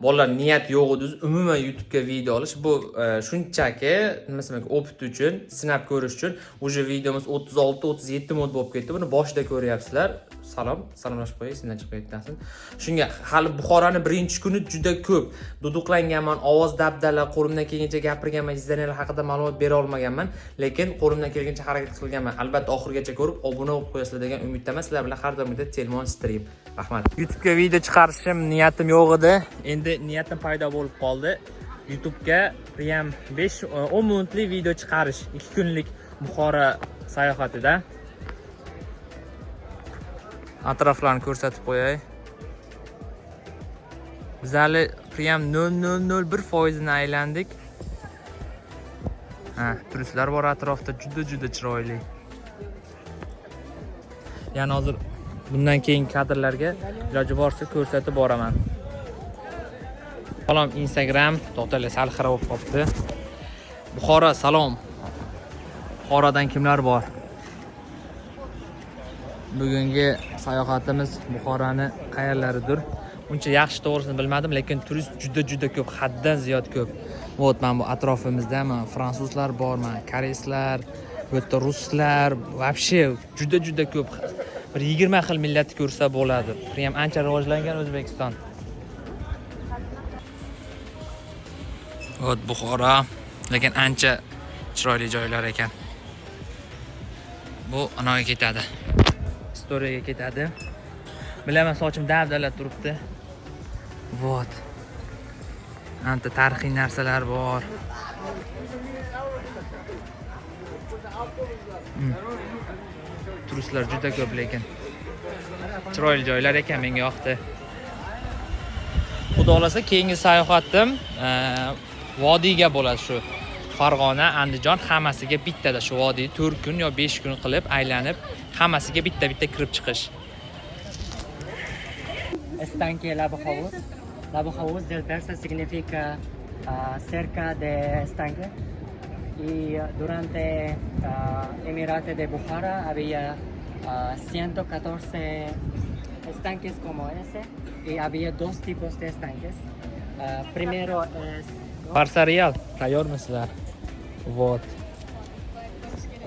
bolalar niyat yo'q edi, umuman YouTube'ga video olish bu shunchaki nima desam, opit uchun, sinab ko'rish uchun. Uje videomiz 36-37 minut bo'lib ketdi. Buni boshida ko'ryapsizlar. Salomlashib qo'ying, sendan chiqib ketmasin. Shunga hali Buxoroni birinchi kuni juda ko'p duduqlanganman, ovoz dabdala, qo'limdan kelgancha gapirganman, izlanilar haqida ma'lumot bera olmaganman, lekin qo'limdan kelgancha harakat qilganman. Albatta oxirigacha ko'rib, obuna bo'lib qo'yasizlar degan umiddaman. Sizlar bilan har doimgidek Telmon stream. Rahmat. YouTube'ga video chiqarishim niyatim yo'q edi. Endi niyatim paydo bo'lib qoldi. YouTube'ga priyam 5-10 minutlik video chiqarish 2 kunlik Buxoro sayohatida. Atroflarni ko'rsatib qo'yay. Biz hali priyam 0.001% ni aylandik. Turistlar bor atrofda, juda chiroyli. Yana hozir bundan keyin kadrlarga iloji borsa ko'rsatib boraman. Salom Instagram, to'xtala sal xira bo'lib qopti. Buxoro salom. Buxorodan kimlar bor? Bugungi sayohatimiz Buxoroni qayerlaridir. Uncha yaxshi to'g'risini bilmadim, lekin turist juda ko'p, haddan ziyod ko'p. Vot mana bu atrofimizda fransuzlar bormi, koreyslar, bu yerda ruslar, вообще juda ko'p. Bir 20 xil millatni ko'rsa bo'ladi. Priyam ancha rivojlangan O'zbekiston. Vot Buxoro, lekin ancha chiroyli joylar ekan. Bu anaga ketadi. Storiyaga ketadi. Bilaman, sochim dabdalab turibdi. Vot. Anta tarixiy narsalar bor. Turistlar juda ko'p, lekin chiroyli joylar ekan, menga yoqdi. Xudo xolasa keyingi sayohatim vodiyga bo'ladi, shu Farg'ona, Andijon hammasiga bittada shu vodiy 4 kun yo 5 kun qilib aylanib, hammasiga bitta kirib chiqish. Estanque Labojaús. Labojaús del persa significa cerca de estanque. Y durante Emirate de Bukhara había 114 estanques como ese. Y había dos tipos de estanques. Primero es... Barsa Real, tayyormisizlar? Vot.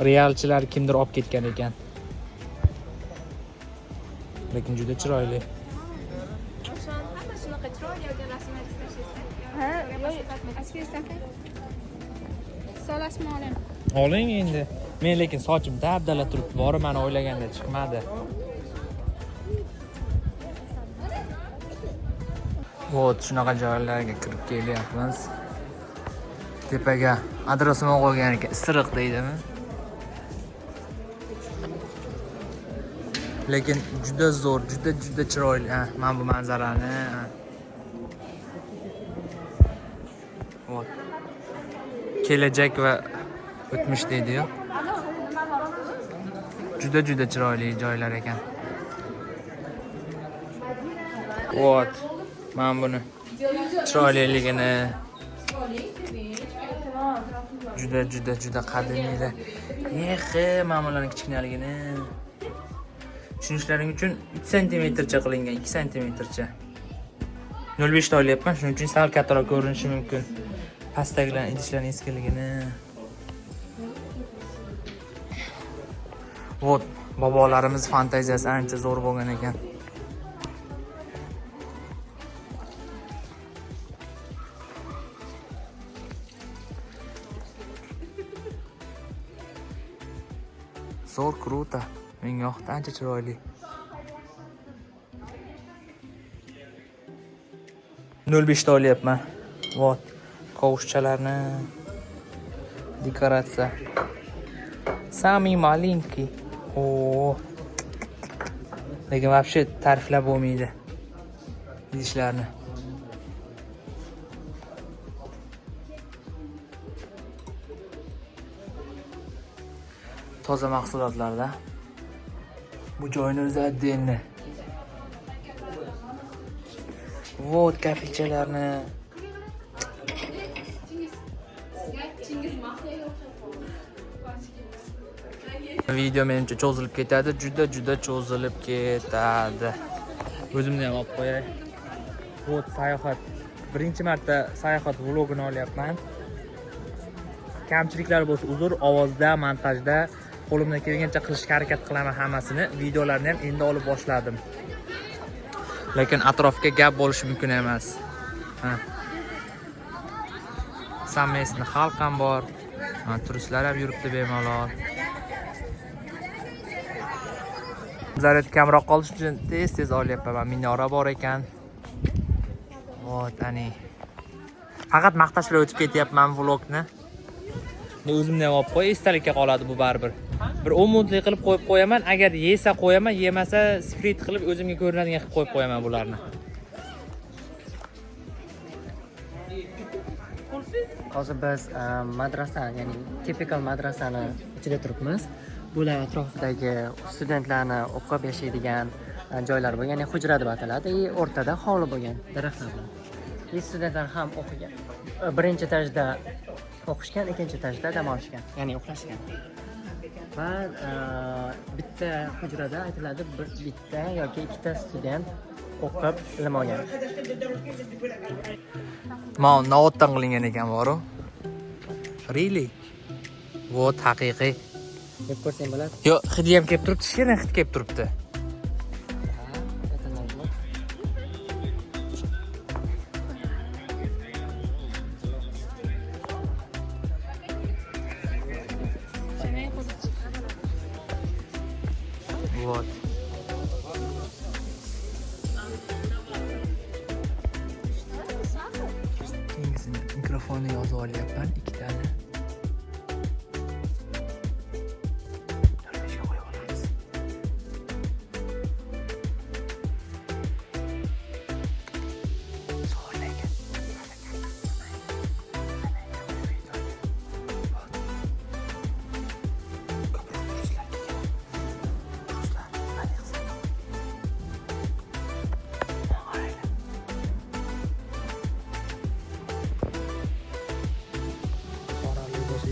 Realchilar kimdir olib ketgan ekan. Lekin juda chiroyli. Oling endi. Men lekin sochim dabdala turibdi, bori meni o'ylaganda chiqmadi. Vot, shunaqa joylarga kirib kelyapmiz. Tepaga adresini qo'ygan ekan, isiriq deydimi? Lekin juda zo'r, juda chiroyli. Mana bu manzarani. Vot. Kelajak va o'tmish deydi-yu. Juda chiroyli joylar ekan. Vot. Mana buni chiroyliligini juda qadimiylar. Mana bularning kichkinaligini tushunishlaring uchun 3 sm qilingan, 2 sm. 0.5 ta olyapman, shuning uchun sal kattaroq ko'rinishi mumkin. Pastdagilar idishlarning eskiligini. Vot, bobolarimiz fantaziyasi ancha zo'r bo'lgan ekan. Zo'r, kruta. Menga yoqdi, ancha chiroyli. 0.5 ta olyapman. Vot, kovushchalarni dekoratsiya. Sami malinki. Lekin вообще ta'riflab bo'lmaydi idishlarni. Toza mahsulotlarda. Bu joyni o'zi отдельно. Vot, kafelchalarni. Video menimcha cho'zilib ketadi, juda cho'zilib ketadi. O'zimni ham olib qo'yay. Vot, sayohat birinchi marta sayohat vlogini olyapman. Kamchiliklar bo'lsa uzr, ovozda, montajda qo'limdan kelgancha qilishga harakat qilaman hammasini. Videolarni ham endi olib boshladim. Lekin atrofga gap bo'lishi mumkin emas. Sammesni xalq ham bor. Turistlar ham yuribdi bemalol. Zaryad kamroq qolish uchun tez olyapman. Minora bor ekan. Ani. Faqat maqtash bilan o'tib ketyapman vlogni. O'zimni ham olib qo'y, esdalikka qoladi bu baribir. Bir 10 minutlik qilib qo'yib qo'yaman. Agar yesa qo'yaman, yemasa split qilib o'zimga ko'rinadigan qilib qo'yib qo'yaman bularni. Hozir biz madrasa, ya'ni tipikal madrasani ichida turibmiz. Bular atrofidagi studentlarni o'qib yashaydigan joylar bo'lgan, ya'ni hujra deb ataladi. O'rtada hovli bo'lgan, daraxtlar bilan. Studentlar ham o'qigan. Birinchi etajda o'qishgan, ikkinchi etajda dam olishgan, ya'ni uxlashgan. Va bitta hujrada aytiladi, bitta yoki ikkita student o'qib ilm olgan. Mana navotdan qilingan ekan boru. Really? Vot haqiqiy. Deb ko'rsang bo'ladi. Yo'q, hidi ham kelib turibdi, shirin hid kelib turibdi. Вот. Keyingisini mikrofonni yozib olyapman, ikkitani. Darveshga qo'yib olamiz. So'rlaygan.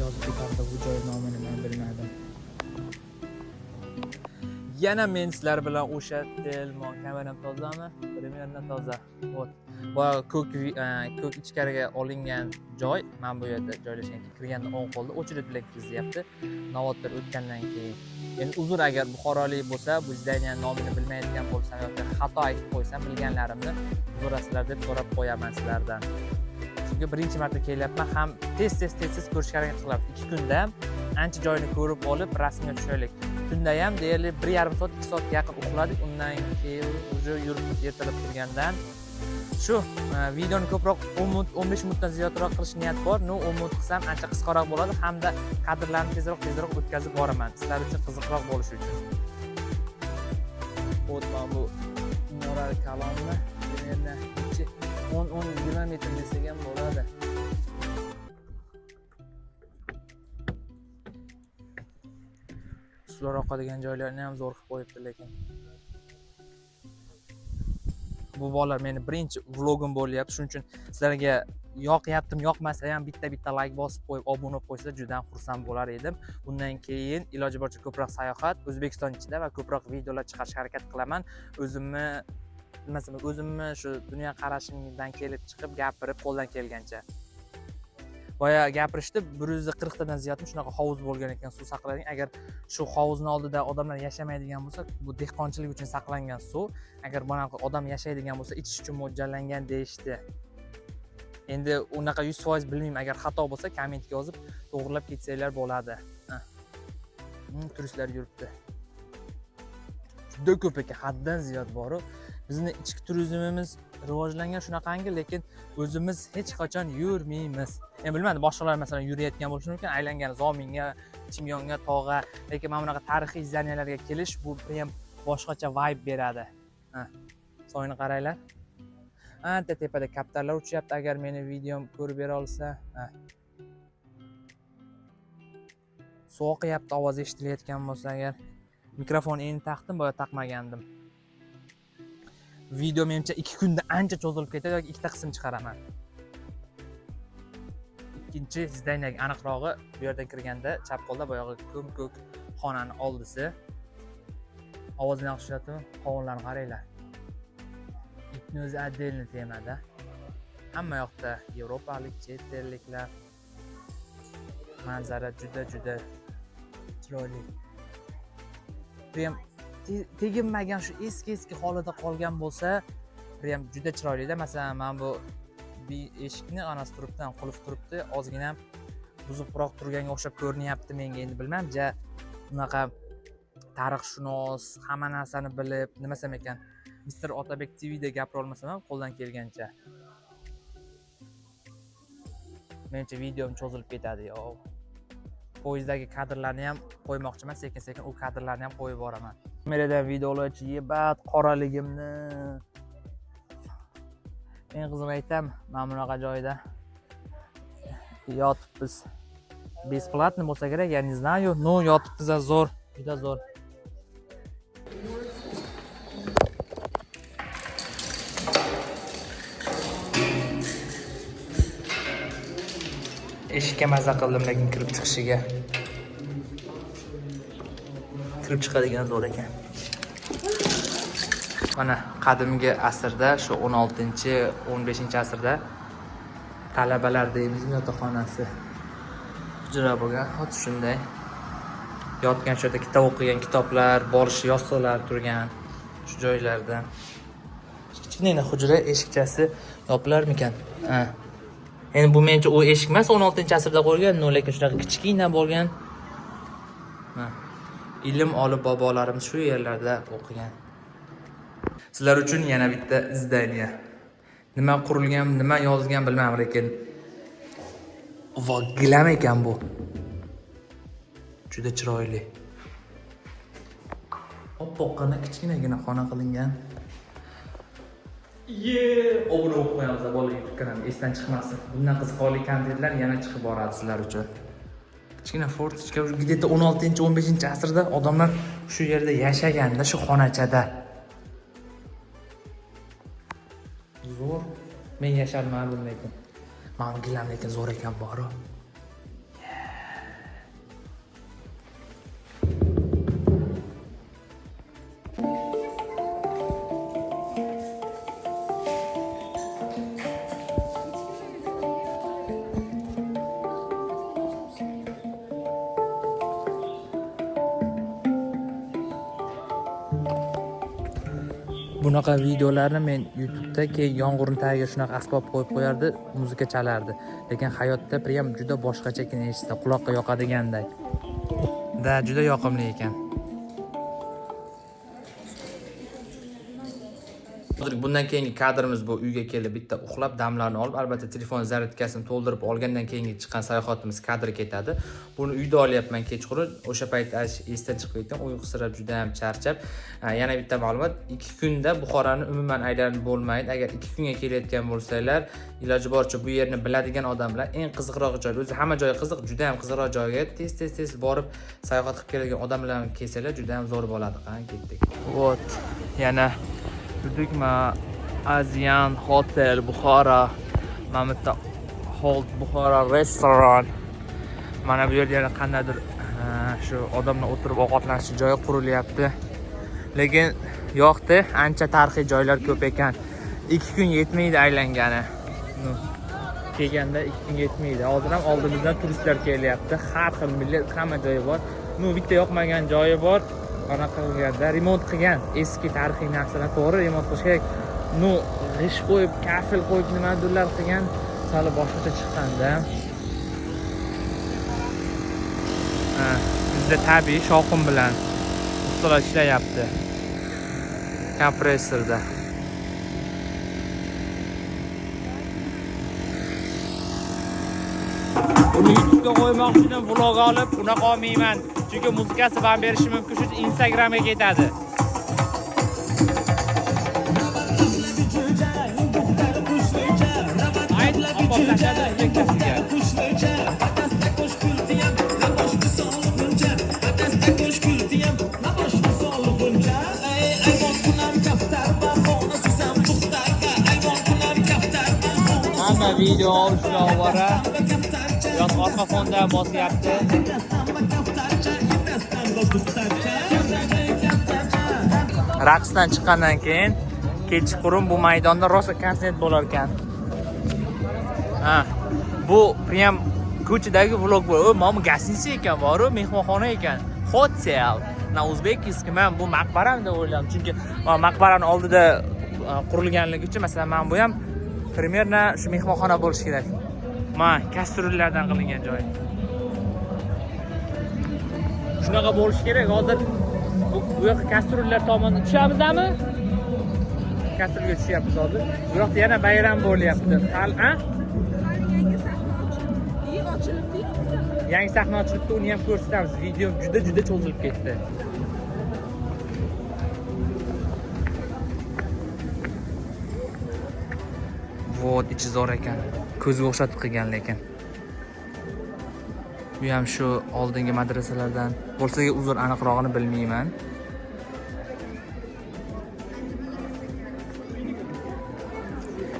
Yozib ketardi, bu joy nomini men bilmadim. Yana men sizlar bilan o'sha telefon kameram tozami? Примерно toza. Вот. Bu ko'k ichkariga olingan joy, men bu yerda joylashgan. Kirganda o'ng qo'lda o'chirib bilan kiryapti. Navodlar o'tgandan keyin. Endi uzr agar Buxorolik bo'lsa, bu zdaniyaning nomini bilmaydigan bo'lsam yoki xato aytib qo'ysam, bilganlarimni uzrasizlar deb so'rab qo'yaman sizlardan. Chunki birinchi marta kelyapman, ham tez ko'rishga harakat qilyapman. 2 kunda ham ancha joyni ko'rib olib, rasmga tushaylik. Tunda ham deyarli 1,5 soat, 2 soatga yaqin uxladik. Undan keyin uje yurib ertalab turgandan shu videoni ko'proq 15 minutdan ziyodroq qilish niyat bor. 10 minut qilsam ancha qisqaroq bo'ladi hamda kadrlarni tezroq o'tkazib boraman. Sizlar uchun qiziqroq bo'lishi uchun. O'tman bu Minora kalonni yana 10-20 metr desak ham bo'ladi. Sular oqadigan joylarni ham zo'r qilib qo'yibdi lekin. Bu bolalar meni birinchi vlogim bo'lyapti, shuning uchun sizlarga yoqyaptimi, yoqmasa ham bitta like bosib qo'yib, obuna bo'lib qo'ysa juda ham xursand bo'lar edim. Bundan keyin iloji boricha ko'proq sayohat, O'zbekiston ichida va ko'proq videolar chiqarishga harakat qilaman. O'zimni shu dunyo qarashimdan kelib chiqib gapirib qo'ldan kelgancha. Boya gapirishdi 140 tadan ziyod shunaqa hovuz bo'lgan ekan, suv saqlangan. Agar shu hovuzning oldida odamlar yashamaydigan bo'lsa, bu dehqonchilik uchun saqlangan suv. Agar bunaqa odam yashaydigan bo'lsa, ichish uchun mo'ljallangan deyishdi. Endi unaqa 100% bilmayman, agar xato bo'lsa kommentga yozib to'g'rilab ketsanglar bo'ladi. Turistlar yuribdi. Juda ko'p ekan, haddan ziyod bor. Bizni ichki turizmimiz rivojlangan shunaqangi, lekin o'zimiz hech qachon yurmaymiz. Men bilmadim, boshqalar masalan yurayotgan bo'lishi mumkin, aylangan Zominga, Chimyonga, tog'a, lekin mana bunaqa tarixiy zaniyalarga kelish bu ham boshqacha vibe beradi. Soyni qaranglar. Anta tepada kaptarlar uchyapti, agar meni videom ko'rib bera olsa. Suv oqyapti, ovoz eshitilayotgan bo'lsa agar. Mikrofon endi taqdim, boya taqmagandim. Video menimcha 2 kunda ancha cho'zilib ketadi yoki ikkita qism chiqaraman. Ikkinchi zdaniyaga aniqrog'i bu yerdan kirganda chap qo'lda boyog'i ko'k xonani oldisi. Ovozini yaxshi eshitadimi? Qovunlarni qaranglar. Itni o'zi отдельный temada. hamma yoqda yevropalik, chet elliklar. Manzara juda chiroyli. Prem teginmagan shu eski holida qolgan bo'lsa, prem juda chiroyli-da. Masalan, men bu eshikni anasi turibdan qulf turibdi, ozgina buzuqroq turganga o'xshab ko'rinyapti menga. Endi bilmam, unaqa tarixshunos, hamma narsani bilib, nima desam ekan, Mr. Otabek TVda gapira olmasam ham qo'ldan kelgancha. Menimcha videom cho'zilib ketadi, yo. Poyezdagi kadrlarni ham qo'ymoqchiman, sekin-sekin u kadrlarni ham qo'yib boraman. Kameradan videolarchi yebat qoraligimni. Men qizimga aytam, mana bunaqa joyda yotibmiz. Besplatni bo'lsa kerak, я не знаю, но yotibmiz zo'r, juda zo'r. Eshikka maza qildim, lekin kirib chiqishiga. Kirib chiqadigan zo'r ekan. Mana qadimgi asrda, shu 16-15-asrda talabalar deymizmi, yotoqxonasi. Hujra bo'lgan, xuddi shunday. Yotgan shu yerda kitob o'qigan, kitoblar, borish yostiqlar turgan shu joylarda. Kichkina hujra eshikchasi yopilarmikan? Ha. Endi bu mencha u eshik emas, 16-asrda qo'yilgan, lekin shunaqa kichkina bo'lgan. Ha. Ilm olib bobolarimiz shu yerlarda o'qigan. Sizlar uchun yana bitta izdaniya. Nima qurilgan, nima yozilgan bilmayman, lekin gilam ekan bu. Juda chiroyli. Oppoqqina kichkinagina xona qilingan. Obuna o'qib qo'yamiz, bolalar YouTube kanali esdan chiqmasin. Bundan qiziqarli kontentlar yana chiqib boradi sizlar uchun. Kichkina fortichka, где-то 16-15-asrda odamlar shu yerda yashaganda, shu xonachada. Zo'r. Men yashalmadim lekin. Men gilam lekin zo'r ekan bor-ku. Bunaqa videolarni men YouTube'da keyin yomg'irning tagiga shunaqa asbob qo'yib qo'yardi, muzika chalardi. Lekin hayotda prem juda boshqacha ekan eshitsa, quloqqa yoqadiganday. Da, juda yoqimli ekan. Hozir bundan keyingi kadrimiz bu uyga kelib bitta uxlab damlarni olib, albatta telefon zaryadkasini to'ldirib olgandan keyingi chiqqan sayohatimiz kadri ketadi. Buni uyda olyapman kechqurun. O'sha payt esdan chiqib ketdim, uyqusirab juda ham charchab. Yana bitta ma'lumot, 2 kunda Buxoroni umuman aylanib bo'lmaydi. Agar 2 kunga kelayotgan bo'lsanglar, iloji boricha bu yerni biladigan odamlar eng qiziqroq joy, o'zi hamma joyi qiziq, juda ham qiziqroq joyga tez borib sayohat qilib keladigan odamlar bilan kelsanglar juda ham zo'r bo'ladi. Ketdik. Вот, yana Budukma Asian Hotel Buxoro, Mamita Holt Buxoro restoran. Mana bu yerda qandaydir shu odamlar o'tirib ovqatlanish joyi qurilyapti. Lekin yo'qdi, ancha tarixiy joylar ko'p ekan. 2 kun yetmaydi aylangani. Kelganda 2 kun yetmaydi. Hozir ham oldimizdan turistlar kelyapti. Har xil millat, hamma joyi bor. Bitta yoqmagan joyi bor. Ana qilganda remont qilgan eski tarixiy narsalar to'g'ri remont qilish kerak. G'ish qo'yib, kafel qo'yib nimadirlar qilgan, sal boshqacha chiqqanda. Bizda tabiiy shovqin bilan ustalar ishlayapti. Kompressorda. Uni YouTube'ga qo'ymoqchiman, vlog olib, unaqa olmayman. Chunki muzikasi bilan berishi mumkin, shu Instagramga ketadi. Ayt, oppoq tashadi muzikasiga. Hamma video olishga ovora. Yo'q, orqa fonda bosyapti. Raqsdan chiqqandan keyin kechqurun bu maydonda rosa konsert bo'lar ekan. Ha. Bu prям ko'chadagi vlog bo'l. Mana gостиница ekan, boru mehmonxona ekan. Hotel. Na o'zbekskiy men bu maqbaram deb o'yladim. Chunki maqbarani oldida qurilganligi uchun masalan men bu ham примерно shu mehmonxona bo'lishi kerak. Mana kastrullardan qilingan joy. Shunaqa bo'lishi kerak. Hozir bu yoqqa kastrullar tomonidan tushamizmi? Kastrulga tushyapmiz hozir. Bu yoqda yana bayram bo'lyapti. Ha? Yangi sahna ochilibdi, uni ham ko'rsatamiz. Video juda cho'zilib ketdi. Vot, ichi zo'r ekan. Ko'zga o'xshatib qilgan lekin. Bu ham shu oldingi madrasalardan. Bo'lsa-ki uzr aniqrog'ini bilmayman.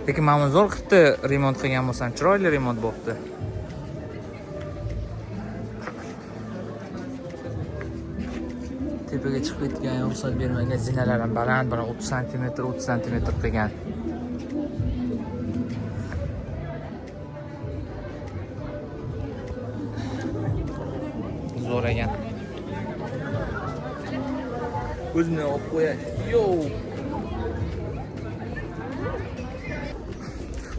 Lekin mana zo'r qilibdi, remont qilgan bo'lsam, chiroyli remont bo'libdi. Tepaga chiqib ketgan, ruxsat bermagan zinalar ham baland, 30 sm qilgan. Zo'r ekan. O'zini olib qo'yay. Yo.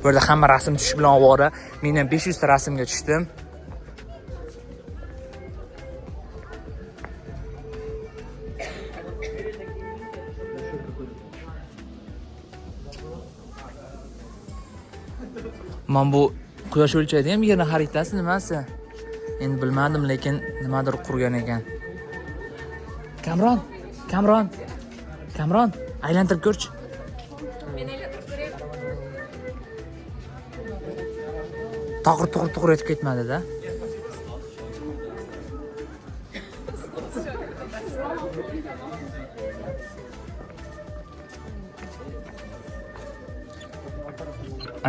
Bu yerda hamma rasm tushish bilan ovora. Men ham 500 ta rasmga tushdim. Men bu quyosh o'lchaydigan bir yerni xaritasi nimasi? Endi bilmadim, lekin nimadir qurgan ekan. Kamron, aylantirib ko'rchi. To'g'ri etib ketmadi-da.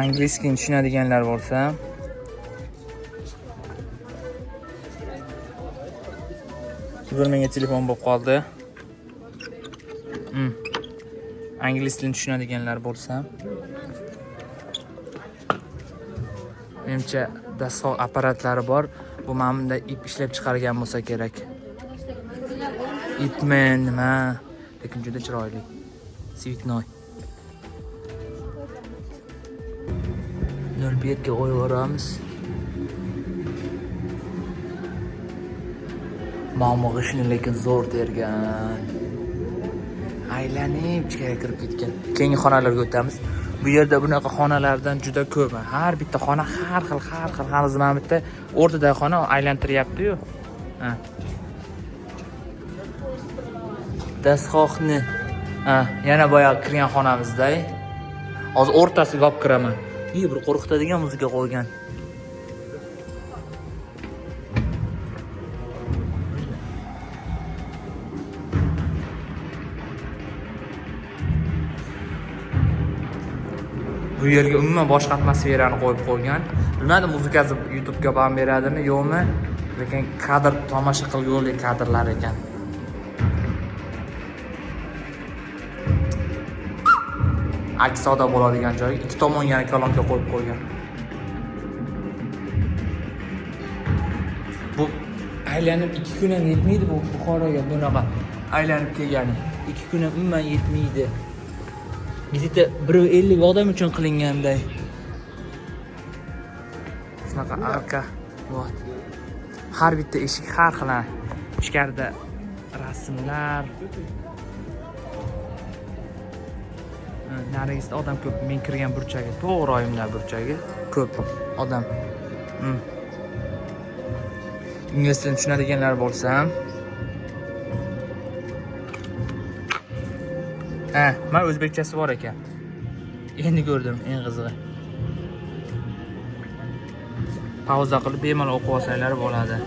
Angliskini tushunadiganlar bo'lsa, uzr menga telefon bo'lib qoldi. Ingliz tilini tushunadiganlar bo'lsa, menimcha dastxon apparatlari bor. Bu mana bunda ip ishlab chiqargan bo'lsa kerak. Ipmi nima? Lekin juda chiroyli. Svitnoy. 07 ga qo'yaveramiz. Mana g'ishni lekin zo'r tergan. Aylanib ichkariga kirib ketgan. Keyingi xonalarga o'tamiz. Bu yerda bunaqa xonalardan juda ko'p. Har bitta xona har xil. Mana bitta o'rtadagi xona aylantiryapti-yu. Ha. Dastxohni. Ha, yana boya kirgan xonamizda. Hozir o'rtasiga olib kiraman. Bir qo'rqitadigan muzika qo'ygan. Bu yerga umuman boshqa atmosferani qo'yib qo'ygan. Bilmadim, muzikasi YouTube'ga ham beradimi, yo'qmi? Lekin kadr tomosha qilguvli kadrlar ekan. Aks savdo bo'ladigan joy, ikki tomon yana kolonka qo'yib qo'ygan. Bu aylanib 2 kun ham yetmaydi bu Buxoroga bunaqa aylanib kelgani. 2 kun ham umuman yetmaydi. Bizda 150 odam uchun qilinganday. Shunaqa arka. Vot. Har bitta eshik har xil. Ichkarida rasmlar. Narigisida odam ko'p. Men kirgan burchagi, to'g'ri oyimlar burchagi ko'p odam. Ingliz tilini tushunadiganlar bo'lsa, men o'zbekchasi bor ekan. Endi ko'rdim, eng qizig'i. Pauza qilib bemalol o'qib olsanglar bo'ladi.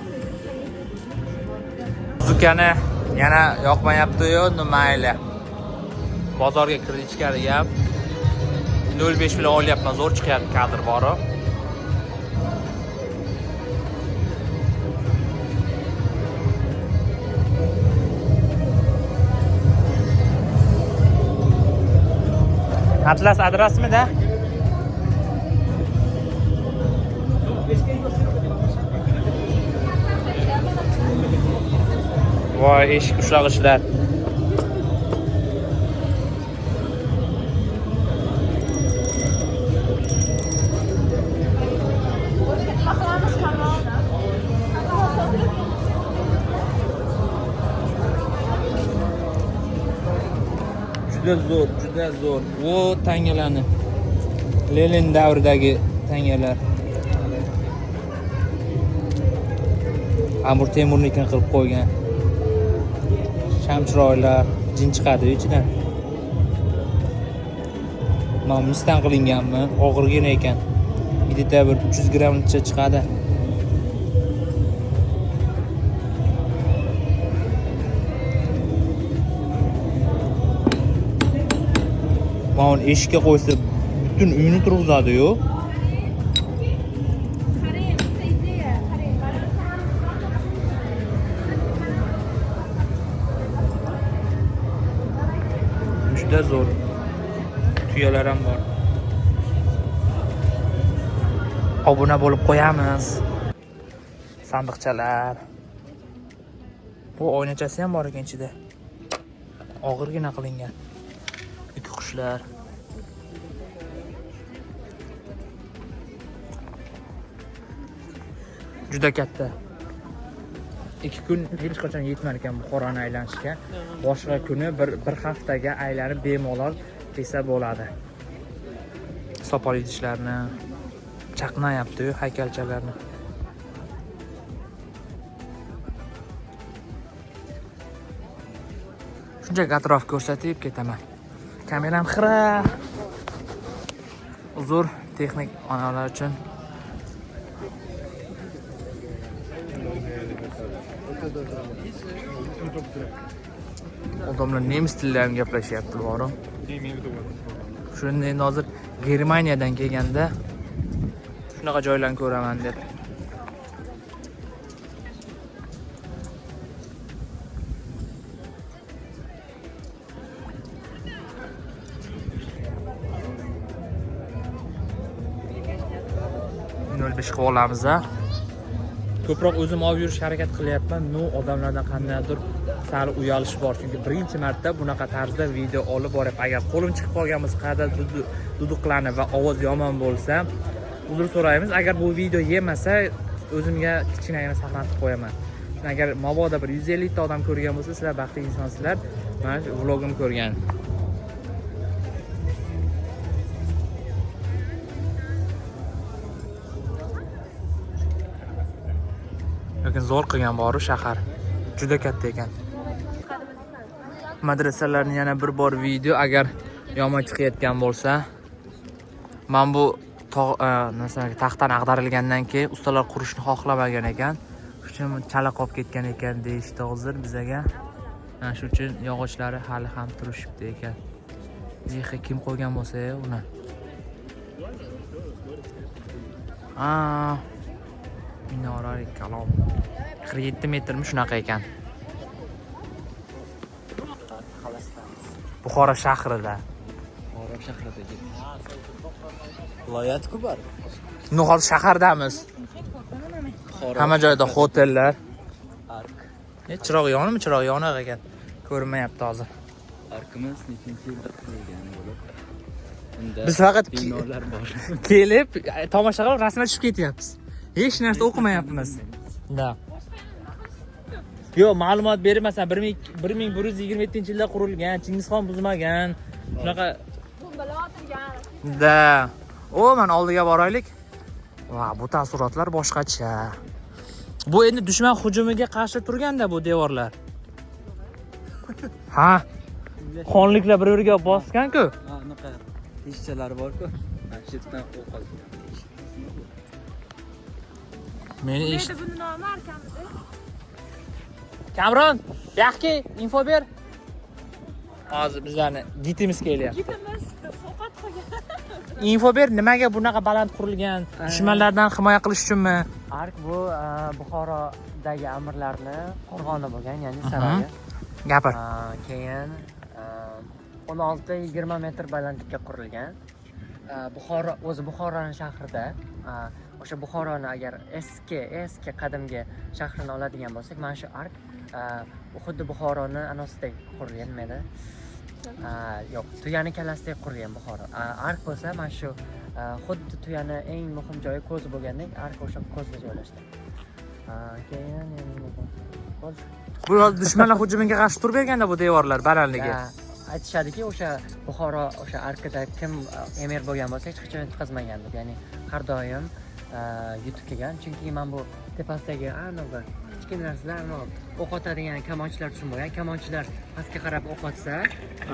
Muzikani yana yoqmayapti-yu, mayli. Bozorga kirdi ichkariga. 05 bilan olyapman, zo'r chiqyapti kadr bori. Atlas adresmi-da? Voy, eshik ushlag'ichlar. Juda zo'r. Vo, tangalarni. Lenin davridagi tangalar. Amir Temurnikini qilib qo'ygan. Shamchiroylar, jin chiqadi ichidan. Mana misdan qilinganmi? Og'irgina ekan. Bitta bir 300 grammcha chiqadi. Mana eshikka qo'ysa butun uyni turg'izadi-yu. Juda zo'r. Tuyalar ham bor. Obuna bo'lib qo'yamiz. Sandiqchalar. Bu oynachasi ham bor ekan ichida. Og'irgina qilingan. Ikki qushlar. Juda katta. 2 kun hech qachon yetmar ekan Buxoroni aylanishga. Boshqa kuni bir haftaga aylanib bemalol kelsa bo'ladi. Sopol idishlarni chaqnayapti-yu, haykalchalarni. Shunchaki atrof ko'rsatib ketaman. Kameram xira. Uzr texnik onalar uchun. Odamlar nemis tilida ham gaplashyapti, borim. Shunda endi hozir Germaniyadan kelganda shunaqa joylarni ko'raman deb. Nol besh qilib olamiz a. Ko'proq o'zim olib yurishga harakat qilyapman. Odamlardan qandaydir sal uyalish bor. Chunki birinchi marta bunaqa tarzda video olib boryapman. Agar qo'lim chiqib qolgan bo'lsa, qayerda duduqlanib va ovoz yomon bo'lsa, uzr so'raymiz. Agar bu video yemasa, o'zimga kichkinagina saqlanib qo'yaman. Agar mabodo bir 150 ta odam ko'rgan bo'lsa, sizlar baxtli insonsizlar. Mana shu vlogim ko'rgan. Lekin zo'r qilgan boru shahar. Juda katta ekan. Madrasalarni yana bir bor video agar yomon chiqayotgan bo'lsa, men bu taxtdan ag'darilgandan keyin ustalar qurishni xohlamagan ekan. Shuning chala qolib ketgan ekan deyishdi hozir bizaga. Mana shu uchun yog'ochlari hali ham turishibdi ekan. Yehi kim qo'ygan bo'lsa uni. Minora kalom. 47 metrmi shunaqa ekan. Buxoro shahrida. Buxoro shahridagi. Viloyat-ku bor. Hozir shahardamiz. Hamma joyda hotellar. Ark. Chiroq yonimi? Chiroq yoniq ekan. Ko'rinmayapti hozir. Arkimiz nechinchi yilda qurilgan bo'lib. Unda Biz faqat binolar bor. Kelib, tomosha qilib rasmga tushib ketyapmiz. Hech narsa o'qimayapmiz. Da. Yo, ma'lumot bermasan 1127-yilda qurilgan, Chingizxon buzmagan. Shunaqa da. Men oldiga boraylik. Va, bu taassurotlar boshqacha. Bu endi dushman hujumiga qarshi turganda bu devorlar. Ha. Xonliklar bir-biriga bosgan-ku. Ha, unaqa teshchalar bor-ku. Mana shu yerdan o'qildi. Meni eshit. Kamron, yaxki info ber. Hozir bizlarni gitimiz kelyapti. Gitimiz sovqat qilgan. Info ber, nimaga bunaqa baland qurilgan? Dushmanlardan himoya qilish uchunmi? Ark bu Buxorodagi amirlarni qo'rg'oni bo'lgan, ya'ni saroyi. Gapir. Keyin 16-20 metr balandlikka qurilgan. Buxoro o'zi Buxoroning shahrida o'sha Buxoroni agar eski qadimgi shahrini oladigan bo'lsak, mana shu ark bu xuddi Buxoroni anosidek qurilgan nima edi? Yo'q, tuyani kalasidek qurilgan Buxoro. Ark bo'lsa mana shu xuddi tuyani eng muhim joyi ko'zi bo'lgandek, ark o'sha ko'zda joylashgan. Keyin Bu dushmanlar hujumiga qarshi turib berganda bu devorlar balandligi. aytishadiki, o'sha Buxoro o'sha arkida kim emir bo'lgan bo'lsa, hech qachon yutqazmagan deb. Ya'ni har doim yutib kelgan. Chunki men bu tepasidagi bir kichkina narsalar, o'q otadigan kamonchilar uchun bo'lgan. Kamonchilar pastga qarab o'q otsa,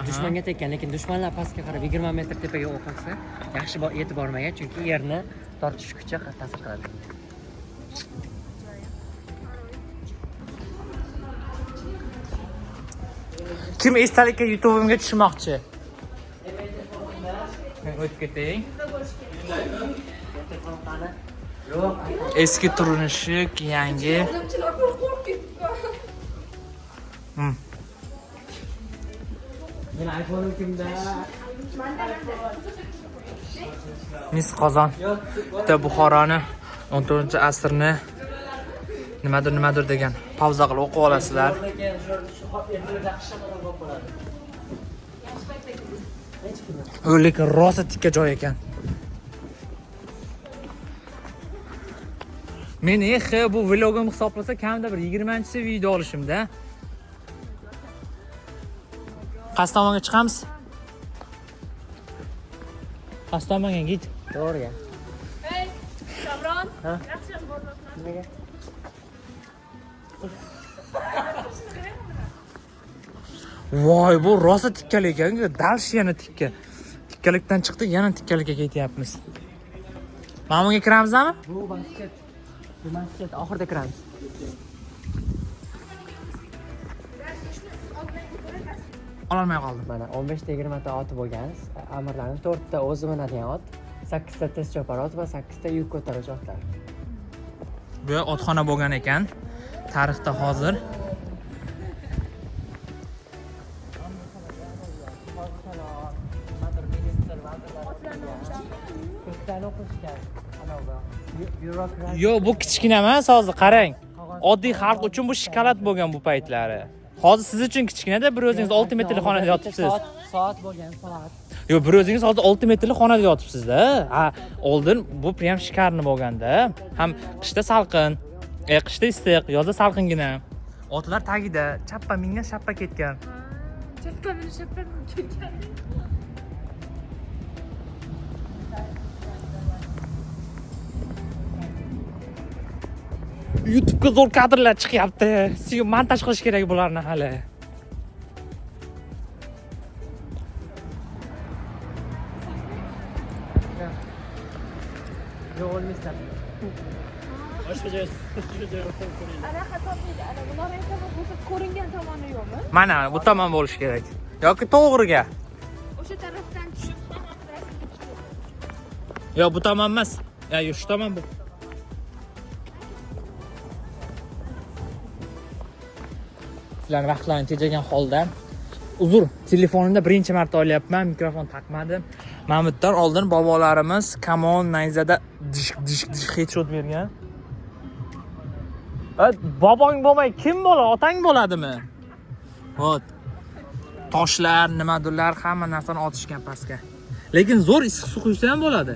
dushmanga tekkan, lekin dushmanlar pastga qarab 20 metr tepaga o'q otsa, yaxshi yetib bormagan, chunki yerni tortish kuchi ta'sir qiladi. Kim esdalikka YouTube'imga tushmoqchi? O'tib keting. Eski turinishi, yangi. Men iPhone kimda? Mis qozon. Bitta Buxoroni 14-asrni nimadir degan pavza qilib o'qib olasizlar. Lekin rosa tikka joy ekan. Men bu vlogim hisoblasa kamida bir 20-chi video olishimda. Qaysi tomonga chiqamiz? Qaysi tomonga git? To'g'riga. Hey, Shamron. Ha? Yaxshi bormoqman. Nimaga? Voy, bu rosa tikkalik ekan. Dalsh yana tikka. Tikkalikdan chiqdi, yana tikkalikka ketyapmiz. Mana bunga kiramizmi? Bu masjid oxirida kiramiz. Ololmay qoldim. Mana 15 ta 20 ta oti bo'lgan. Amirlarning 4 ta o'zi minadigan ot, 8 ta tez chopar ot va 8 ta yuk ko'taruvchi otlar. Bu otxona bo'lgan ekan. Tarixda hozir Yo, bu kichkina emas, hozir qarang. Oddiy xalq uchun bu shokolad bo'lgan bu paytlari. Hozir siz uchun kichkinada, bir o'zingiz 6 metrli xonada yotibsiz. Soat bo'lgan, soat. Yo, bir o'zingiz hozir 6 metrli xonada yotibsiz-da. Oldin bu prям shikarni bo'lganda, ham qishda salqin, qishda issiq, yozda salqingina. Otlar tagida chappa mingan, shappa ketgan. Chappa ketgan. YouTube'ga zo'r kadrlar chiqyapti. Siz montaj qilish kerak bularni hali. Yo'q, olmaysan. Ana xatoplaydi. Ana bularning bo'lsa ko'ringan tomoni yo'qmi? Mana bu tomon bo'lish kerak. Yoki to'g'riga. O'sha tarafdan tushib, rasmga tushib. Yo, bu tomon emas. Yo, shu tomon bu. Sizlarning vaqtlarini tejagan holda uzr, telefonimda birinchi marta olyapman, mikrofon taqmadim. Mamutdan oldin bobolarimiz kamon nayzada dish headshot bergan. Bobong bo'lmay kim bo'ladi? Otang bo'ladimi? Hot. Toshlar, nimadirlar, hamma narsani otishgan pastga. Lekin zo'r issiq suv quysa ham bo'ladi.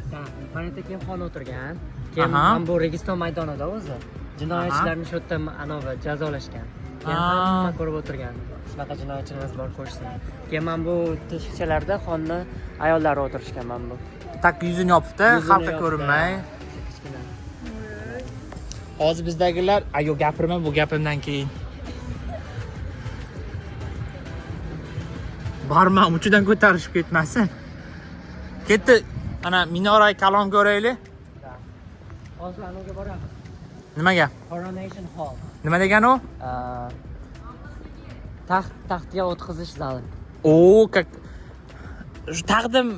Mana yerda keyin xon o'tirgan. Keyin ham bu Registon maydonida o'zi. Jinoyatchilarni shu yerda anovi jazolashgan. Keyin hamma ko'rib o'tirgan. Shunaqa jinoyatchilarimiz bor ko'rsin. Keyin men bu teshikchalarda xonni ayollari o'tirishgan men bu. Tak yuzini yopibdi, xalqqa ko'rinmay. Hozir bizdagilar, ayo gapirma bu gapimdan keyin. Barma uchidan ko'tarishib ketmasin. Ketdi. Ana minoray kalon ko'raylik. Hozir anaga boramiz. Nimaga? Coronation Hall. Nima degan u? Taxtga o'tqizish zali. Kak. Shu taqdim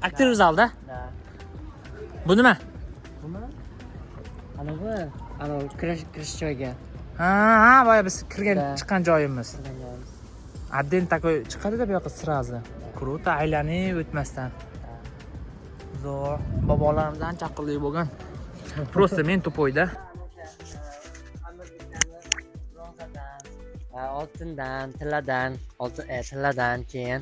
aktyor zalda. Bu nima? Buni? Ana kirish joyiga. Ha, boya biz kirgan chiqqan joyimiz. Adden takoy chiqadi-da bu yoqqa sirazi. Kruta aylanib o'tmasdan. Zo'r. Bobolarimizdan ancha aqlli bo'lgan. Просто men to'poyda. Oltindan, tilladan keyin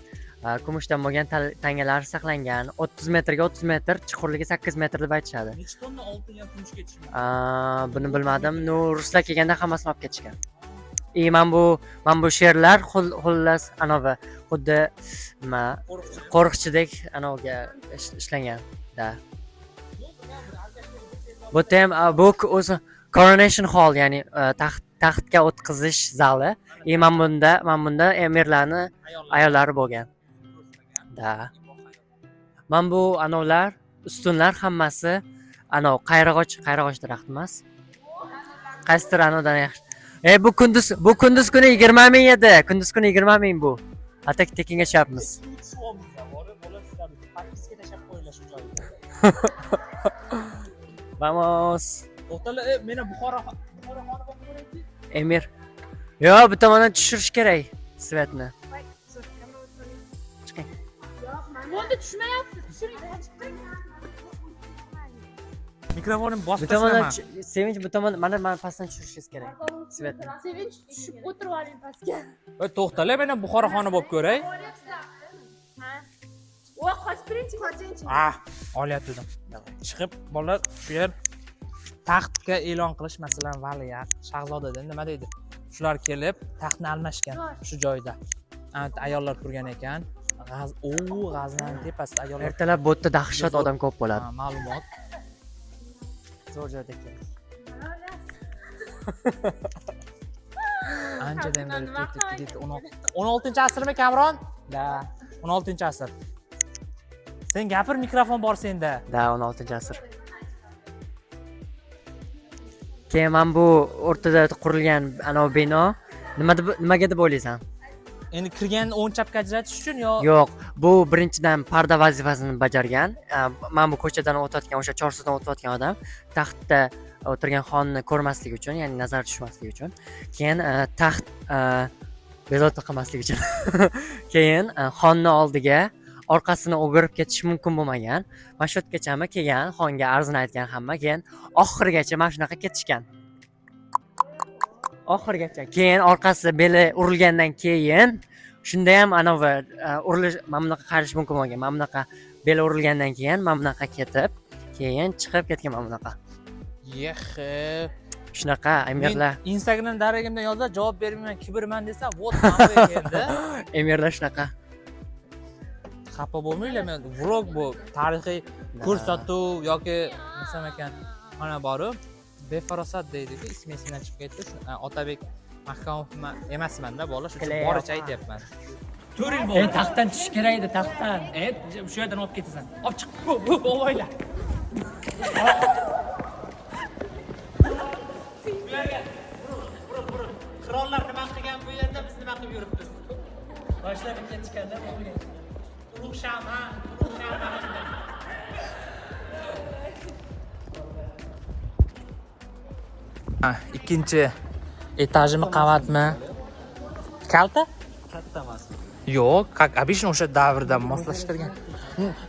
kumushdan bo'lgan tangalar saqlangan. 30 metrga 30 metr, chuqurligi 8 metr deb aytishadi. Necha tonna oltin yo kumush ketishmi? Buni bilmadim. Ruslar kelganda hammasini olib ketishgan. Men bu sherlar xullas anovi xuddi nima qo'riqchidek anoviga ishlangan. Da. Bu ham bu o'zi Coronation Hall, ya'ni taxtga o'tqizish zali. Men bunda emirlarni ayollari bo'lgan. Da. Men bu anovlar, ustunlar hammasi qayrag'och daraxt emas. Qaysidir anodan yaxshi. Bu kunduz kuni 20 ming edi. Kunduz kuni 20 ming bu. Atak tekinga chapmiz. Vamos. To'xtala, meni Buxoro xoni bo'lib ko'raychi. Emir. Yo, bu tomondan tushirish kerak svetni. Chiqing. Bo'ldi, tushmayapsiz. Tushiring. Mikrofonim bosib Bu tomondan tashlama. Sevinch bu tomondan mana pastdan tushirishingiz kerak. Svetni. Sevinch tushib o'tirib oling pastga. Voy to'xtala, meni Buxoro xoni bo'lib ko'ray. Ha. Voy, qochtiringchi. Olyaptim. Chiqib, bolalar shu yer taxtga e'lon qilish, masalan, valiat, shahzodadan nima deydi? Shular kelib, taxtni almashgan shu joyda. Ayollar turgan ekan. G'aznaning tepasida ayollar. Ertalab bu yerda dahshat odam ko'p bo'ladi. Ma'lumot. Zo'r joyda ekan. Anchadan beri ketdi. 16-asrmi Kamron? Da. 16-asr. Sen gapir, mikrofon bor senda. Da, 16-asr. Keyin men bu o'rtada qurilgan anov bino nimaga deb o'ylaysan? Endi kirgan o'ng chapga ajratish uchun yo? Yo'q, bu birinchidan parda vazifasini bajargan. Men bu ko'chadan o'tayotgan, o'sha Chorsudan o'tayotgan odam taxtda o'tirgan xonni ko'rmaslik uchun, ya'ni nazar tushmaslik uchun. Keyin taxt bezovta qilmaslik uchun. Keyin xonni oldiga orqasini o'girib ketish mumkin bo'lmagan. Mana shu yergacha kelgan, xonga arzini aytgan hamma, keyin oxirigacha mana shunaqa ketishgan. Oxirigacha. Keyin orqasi beli urilgandan keyin shunda ham anovi urilish mana bunaqa qarish mumkin bo'lgan. Mana bunaqa beli urilgandan keyin mana bunaqa ketib, keyin chiqib ketgan mana bunaqa. Yehe. Shunaqa emirlar. Instagram daragimdan yozsa javob bermayman, kibrman desam, vot mana bu endi. Emirlar shunaqa. Xafa bo'lmanglar, men vlog bu, tarixiy ko'rsatuv yoki nima ekan, mana boru befarosat deydi-ku, ismi esimdan chiqib ketdi. Otabek Mahkamov emasman-da, bola, shu boricha aytyapman. 4 yil bo'ldi. Taxtdan tushish kerak edi, taxtdan. Shu yerdan olib ketasan. Olib chiq. O'g'aylar. Qirollar nima qilgan bu yerda, biz nima qilib yuribmiz? Boshlab ketishganda bo'lgan. Ulug' shama. Ikkinchi etajmi, qavatmi? Kalta? Katta emas. Yo'q, как обычно o'sha davrda moslashtirgan.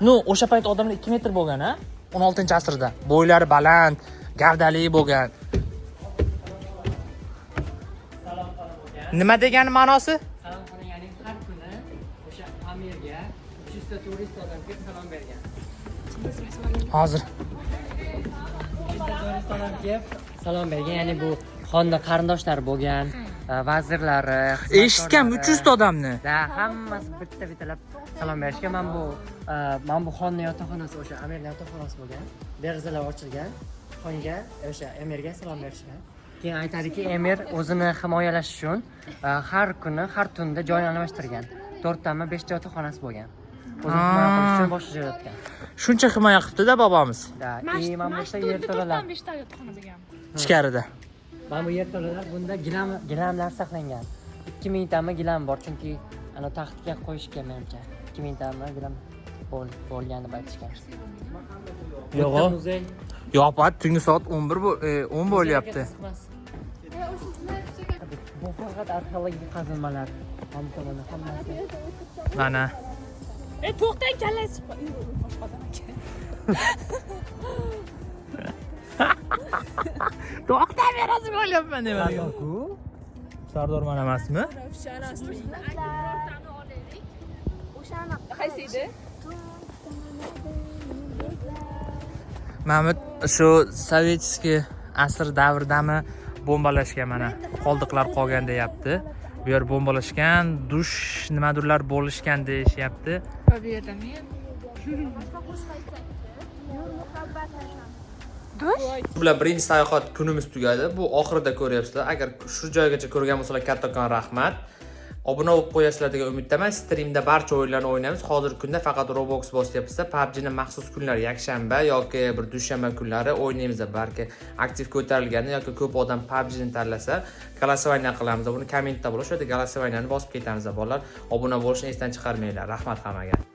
Ну, o'sha payt odamlar 2 metr bo'lgan, ha? 16-asrda. Bo'ylari baland, gavdali bo'lgan. Nima degani ma'nosi? Salomxona, ya'ni har kuni o'sha amirga 300 ta turist odam kelib salom bergan. Hozir. 300 ta turist odam kelib salom bergan, ya'ni bu xonda qarindoshlari bo'lgan, vazirlari, Eshitgan 300 ta odamni. Da, hammasi bitta-bittalab salom berishgan. Men bu xonning yotoqxonasi, o'sha amirning yotoqxonasi bo'lgan. Derazalar ochilgan. Xonga o'sha emirga salom berishgan. Keyin aytadiki, emir o'zini himoyalash uchun har kuni, har tunda joyini almashtirgan. 4 tami 5 ta yotoqxonasi bo'lgan. O'zini himoya qilish uchun boshqa joyda yotgan. Shuncha himoya qilibdi-da bobomiz. Da, mana bu yerto'lalar. 5 ta yotoqxona bo'lgan. Ichkarida. Mana bu yerto'lalar, bunda gilamlar saqlangan. 2000 tami gilam bor, chunki ana taxtga qo'yishga menimcha 2000 tami gilam bo'lgan deb aytishgan. Yo'q. Yo'q, tungi soat 10 bo'lyapti. Bu faqat arxeologik qazilmalar. Hammasi. Mana. To'xtang, kallangiz boshqadan aka. To'xtab berasiz o'ylayapman demak. Sardor mana emasmi? Qaysi edi? Mahmud shu sovetskiy asr davridami bombalashgan mana qoldiqlar qolgan deyapti. Bu yer bombalashgan, dush nimadirlar bo'lishgan deyishyapti. Va bu yerdami? Shu bilan birinchi sayohat kunimiz tugadi. Bu oxirida ko'ryapsizlar. Agar shu joygacha ko'rgan bo'lsalar kattakon rahmat. Obuna bo'lib qo'yasizlar degan umiddaman. Streamda barcha o'yinlarni o'ynaymiz. Hozirgi kunda faqat Roblox bosyapsizlar. PUBG'ni maxsus kunlar yakshanba yoki bir dushanba kunlari o'ynaymiz. Balki aktiv ko'tarilganda yoki ko'p odam PUBG'ni tanlasa, голосование qilamiz. Buni kommentda bo'lish, o'sha yerda голосованияni bosib ketamiz bolalar. Obuna bo'lishni esdan chiqarmanglar. Rahmat hammaga.